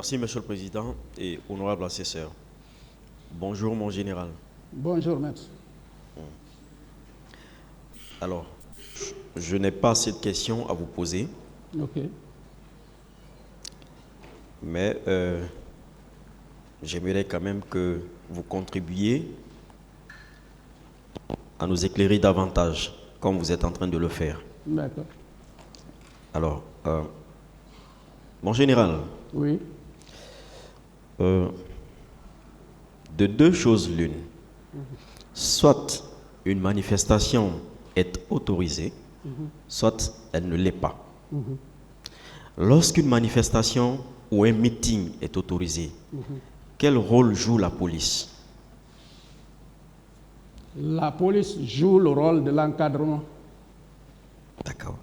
Merci, Monsieur le Président et honorable assesseur. Bonjour, mon général. Bonjour, maître. Alors, je n'ai pas cette question à vous poser, OK. mais j'aimerais quand même que vous contribuiez à nous éclairer davantage, comme vous êtes en train de le faire. D'accord. Alors, mon général, Oui. de deux choses l'une. Soit une manifestation est autorisée, soit elle ne l'est pas. Lorsqu'une manifestation ou un meeting est autorisé, quel rôle joue la police? La police joue le rôle de l'encadrement. D'accord.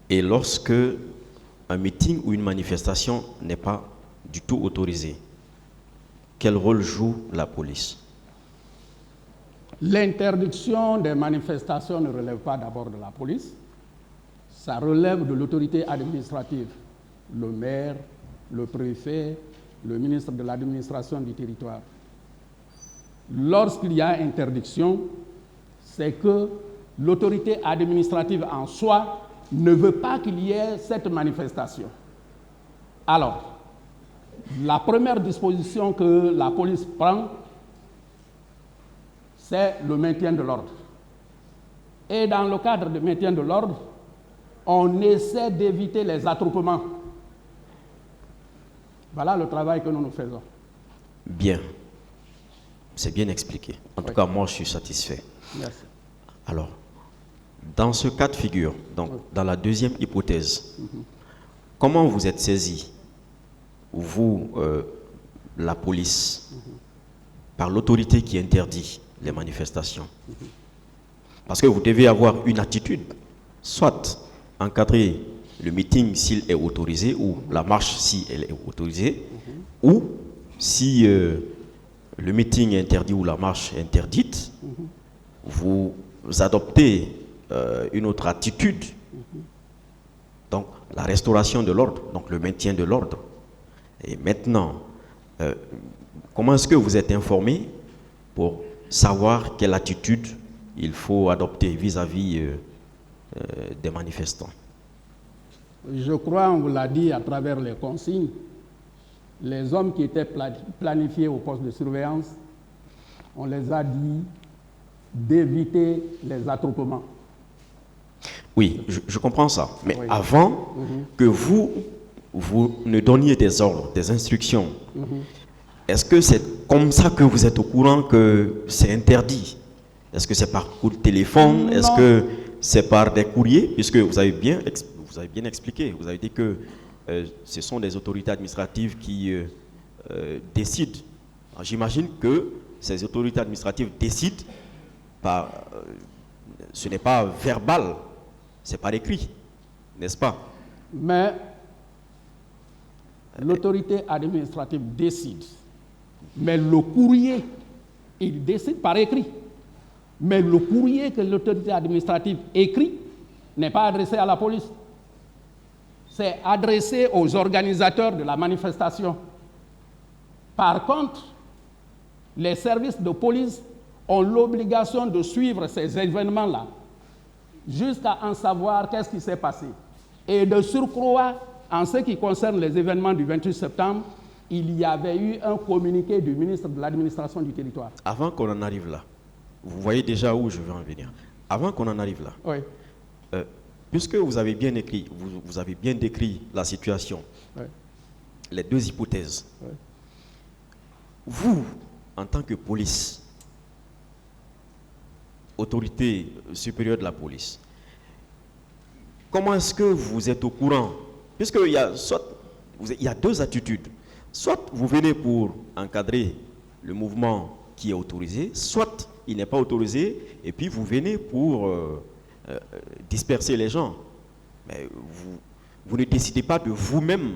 Et lorsque un meeting ou une manifestation n'est pas du tout autorisé, quel rôle joue la police? L'interdiction des manifestations ne relève pas d'abord de la police, ça relève de l'autorité administrative, le maire, le préfet, le ministre de l'administration du territoire. Lorsqu'il y a interdiction, c'est que l'autorité administrative en soi ne veut pas qu'il y ait cette manifestation. Alors, la première disposition que la police prend, c'est le maintien de l'ordre. Et dans le cadre du maintien de l'ordre, on essaie d'éviter les attroupements. Voilà le travail que nous faisons. Bien. C'est bien expliqué. En tout cas, moi, je suis satisfait. Merci. Alors, dans ce cas de figure, donc dans la deuxième hypothèse, comment vous êtes saisi, vous, la police, par l'autorité qui interdit les manifestations? Parce que vous devez avoir une attitude, soit encadrer le meeting s'il est autorisé, ou la marche si elle est autorisée, ou si le meeting est interdit ou la marche est interdite, vous adoptez une autre attitude, donc la restauration de l'ordre, donc le maintien de l'ordre. Et maintenant, comment est-ce que vous êtes informé pour savoir quelle attitude il faut adopter vis-à-vis des manifestants? Je crois, on vous l'a dit à travers les consignes, les hommes qui étaient planifiés au poste de surveillance, on les a dit d'éviter les attroupements. Oui, je comprends ça. Mais Oui. avant que vous ne donniez des ordres, des instructions, est-ce que c'est comme ça que vous êtes au courant que c'est interdit? Est-ce que c'est par coup de téléphone? Est-ce que c'est par des courriers? Puisque vous avez bien expliqué, vous avez dit que ce sont des autorités administratives qui décident. J'imagine que ces autorités administratives décident par... ce n'est pas verbal, c'est par écrit, n'est-ce pas? Mais l'autorité administrative décide. Mais le courrier, il décide par écrit. Mais le courrier que l'autorité administrative écrit n'est pas adressé à la police. C'est adressé aux organisateurs de la manifestation. Par contre, les services de police ont l'obligation de suivre ces événements-là jusqu'à en savoir qu'est-ce qui s'est passé. Et de surcroît, en ce qui concerne les événements du 28 septembre, il y avait eu un communiqué du ministre de l'administration du territoire. Avant qu'on en arrive là, vous voyez déjà où je veux en venir. Avant qu'on en arrive là, Oui. puisque vous avez bien écrit, vous avez bien décrit la situation, les deux hypothèses, vous, en tant que police, autorité supérieure de la police, comment est-ce que vous êtes au courant? Puisqu'il y a il y a deux attitudes. Soit vous venez pour encadrer le mouvement qui est autorisé, soit il n'est pas autorisé, et puis vous venez pour disperser les gens. Mais vous ne décidez pas de vous-même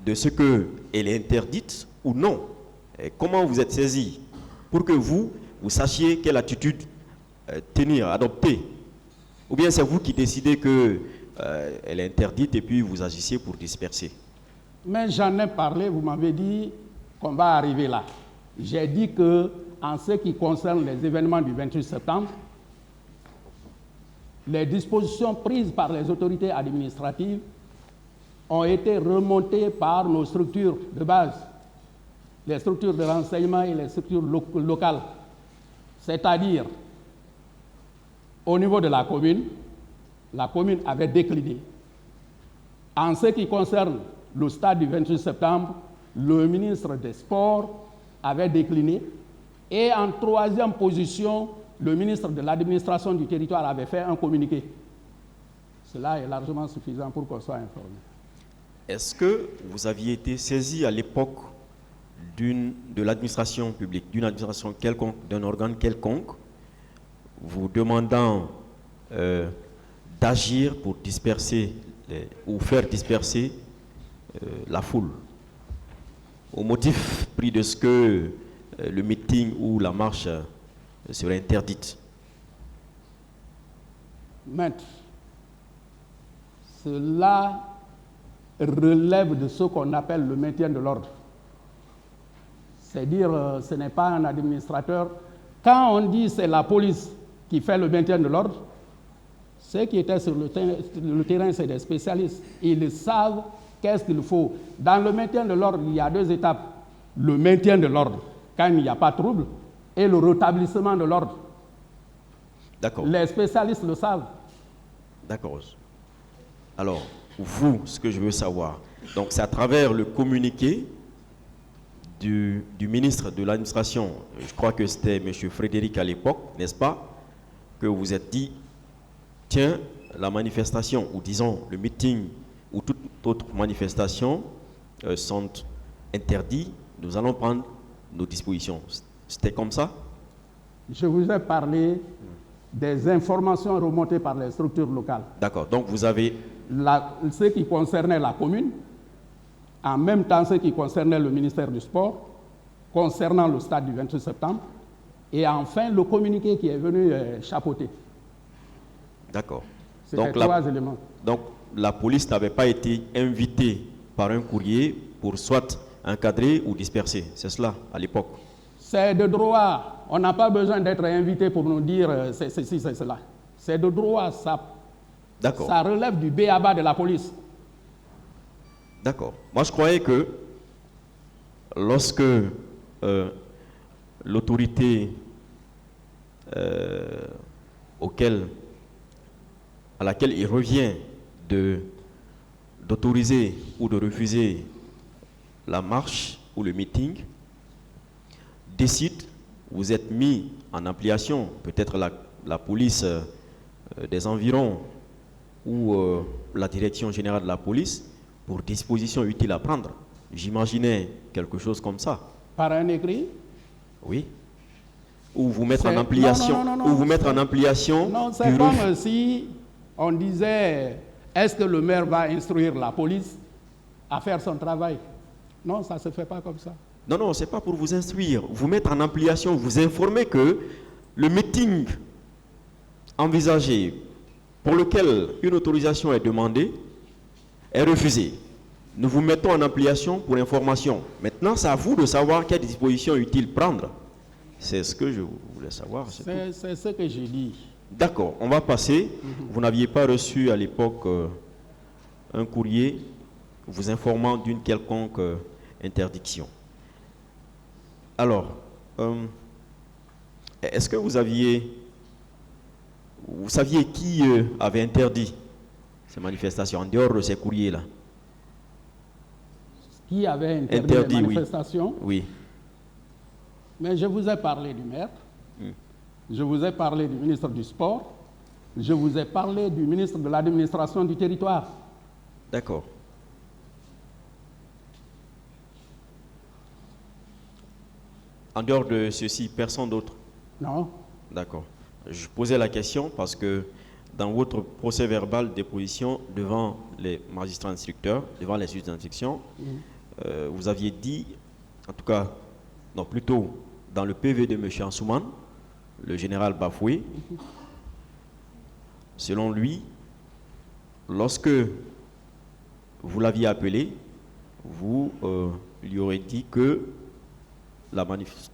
de ce qu'elle est interdite ou non. Et comment vous êtes saisi pour que vous sachiez quelle attitude tenir, adopter? Ou bien c'est vous qui décidez qu'elle est interdite et puis vous agissez pour disperser? Mais j'en ai parlé, vous m'avez dit qu'on va arriver là. J'ai dit que, en ce qui concerne les événements du 28 septembre, les dispositions prises par les autorités administratives ont été remontées par nos structures de base, les structures de renseignement et les structures locales. C'est-à-dire, au niveau de la commune avait décliné. En ce qui concerne le stade du 28 septembre, le ministre des Sports avait décliné. Et en troisième position, le ministre de l'administration du territoire avait fait un communiqué. Cela est largement suffisant pour qu'on soit informé. Est-ce que vous aviez été saisi à l'époque de l'administration publique, d'une administration quelconque, d'un organe quelconque, vous demandant d'agir pour disperser ou faire disperser la foule, au motif pris de ce que le meeting ou la marche serait interdite? Maître, cela relève de ce qu'on appelle le maintien de l'ordre. C'est-à-dire, ce n'est pas un administrateur. Quand on dit c'est la police qui fait le maintien de l'ordre, ceux qui étaient sur le terrain, c'est des spécialistes. Ils savent qu'est-ce qu'il faut. Dans le maintien de l'ordre, il y a deux étapes. Le maintien de l'ordre, quand il n'y a pas de trouble, et le rétablissement de l'ordre. D'accord. Les spécialistes le savent. D'accord. Alors, vous, ce que je veux savoir, donc c'est à travers le communiqué du ministre de l'administration, je crois que c'était M. Frédéric à l'époque, n'est-ce pas, que vous vous êtes dit, tiens, la manifestation, ou disons le meeting, ou toute autre manifestation sont interdits, nous allons prendre nos dispositions. C'était comme ça? Je vous ai parlé des informations remontées par les structures locales. D'accord, donc vous avez... Ce qui concernait la commune, en même temps ce qui concernait le ministère du Sport, concernant le stade du 28 septembre, et enfin le communiqué qui est venu chapeauter. D'accord. C'était trois éléments. Donc la police n'avait pas été invitée par un courrier pour soit encadrer ou disperser, c'est cela à l'époque? C'est de droit. On n'a pas besoin d'être invité pour nous dire c'est ceci, c'est cela. C'est de droit, ça relève du b.a.-ba de la police. D'accord. Moi, je croyais que lorsque l'autorité à laquelle il revient d'autoriser ou de refuser la marche ou le meeting, décide, vous êtes mis en ampliation, peut-être la police des environs ou la direction générale de la police, pour dispositions utiles à prendre. J'imaginais quelque chose comme ça. Par un écrit? Oui. Ou vous mettre en ampliation. Ou vous mettre en ampliation. Non, c'est comme si on disait, est-ce que le maire va instruire la police à faire son travail? Non, ça ne se fait pas comme ça. Non, non, ce n'est pas pour vous instruire. Vous mettre en ampliation, vous informer que le meeting envisagé, pour lequel une autorisation est demandée, est refusé. Nous vous mettons en ampliation pour information. Maintenant, c'est à vous de savoir quelles dispositions utiles prendre. C'est ce que je voulais savoir. C'est ce que j'ai dit. D'accord, on va passer. Vous n'aviez pas reçu à l'époque un courrier vous informant d'une quelconque interdiction. Alors, est-ce que vous saviez qui avait interdit ces manifestations en dehors de ces courriers-là? Qui avait interdit les manifestations? Oui. Mais je vous ai parlé du maire, je vous ai parlé du ministre du Sport, je vous ai parlé du ministre de l'administration du territoire. D'accord. En dehors de ceci, personne d'autre? Non. D'accord. Je posais la question parce que dans votre procès verbal de déposition devant les magistrats instructeurs, devant les juges d'instruction, vous aviez dit, en tout cas, non, plutôt dans le PV de M. Ansouman, le général Bafoué, selon lui, lorsque vous l'aviez appelé, vous lui aurez dit que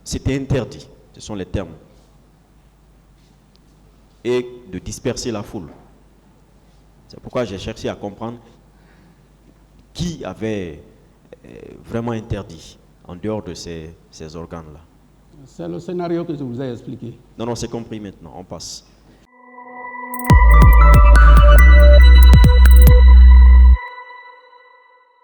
c'était interdit, ce sont les termes, et de disperser la foule. C'est pourquoi j'ai cherché à comprendre qui avait vraiment interdit en dehors de ces organes-là. C'est le scénario que je vous ai expliqué. Non, c'est compris maintenant, on passe.